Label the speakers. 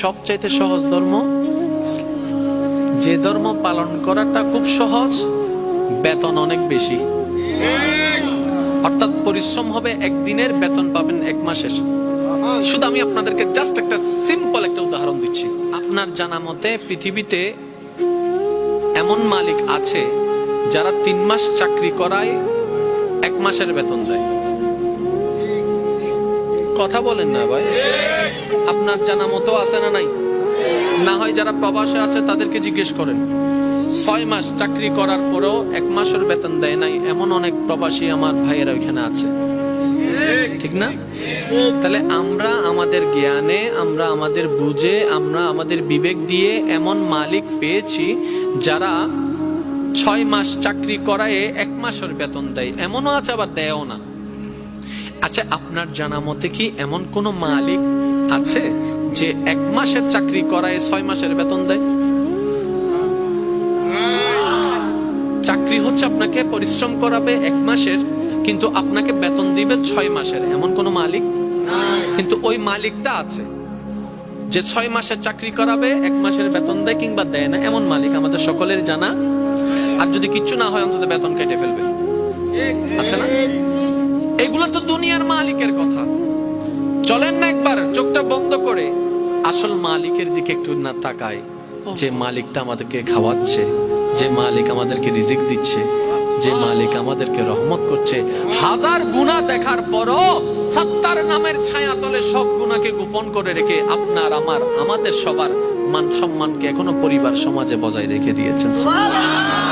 Speaker 1: সবচাইতে সহজ ধর্ম। যে ধর্ম পালন করাটা খুব সহজ, বেতন অনেক বেশি। অর্থাৎ পরিশ্রম হবে একদিনের, বেতন পাবেন এক মাসের। শুধু আমি আপনাদেরকে জাস্ট একটা সিম্পল একটা উদাহরণ দিচ্ছি। আপনার জানা মতে পৃথিবীতে এমন মালিক আছে যারা 3 মাস চাকরি করায় 1 মাসের বেতন দেয়। কথা বলেন না ভাই? আপনার জানা মতো আছে না নাই? না হয় যারা প্রবাসে আছে তাদেরকে জিজ্ঞেস করেন। 6 মাস চাকরি করার পরেও 1 মাসের বেতন দেয় নাই, এমন অনেক প্রবাসী আমার ভাইয়েরা ওইখানে আছে। ঠিক না? তাহলে আমরা আমাদের জ্ঞানে, আমরা আমাদের বুঝে, আমরা আমাদের বিবেক দিয়ে এমন মালিক পেয়েছি যারা 6 মাস চাকরি করায় 1 মাসের বেতন দেয়, এমনও আছে আবার দেয়ও না। আচ্ছা, আপনার জানা মতে কি এমন কোন মালিক আছে যে 1 মাসের চাকরি করায় 6 মাসের বেতন দেয়? চাকরি হচ্ছে আপনাকে পরিশ্রম করাবে 1 মাসের, কিন্তু আপনাকে বেতন দিবে 6 মাসের, এমন কোন মালিক? কিন্তু ওই মালিকটা আছে যে 6 মাসের চাকরি করাবে, 1 মাসের বেতন দেয় কিংবা দেয় না, এমন মালিক আমাদের সকলের জানা। আর যদি কিচ্ছু না হয় অন্তত বেতন কেটে ফেলবে, আছে না? এগুলো তো দুনিয়ার মালিকের কথা। চলেন না একবার চোখটা বন্ধ করে আসল মালিকের দিকে একটু না তাকাই। যে মালিকটা আমাদেরকে খাওয়াচ্ছে, যে মালিক আমাদেরকে রিজিক দিচ্ছে, যে মালিক আমাদেরকে রহমত করছে। হাজার গুনাহ দেখার পরও সত্তার নামের ছায়া তলে সব গুনাহকে গোপন করে রেখে আপনার আমার আমাদের সবার মান সম্মানকে এখনো পরিবার সমাজে বজায় রেখে দিয়েছেন। সুবহানাল্লাহ।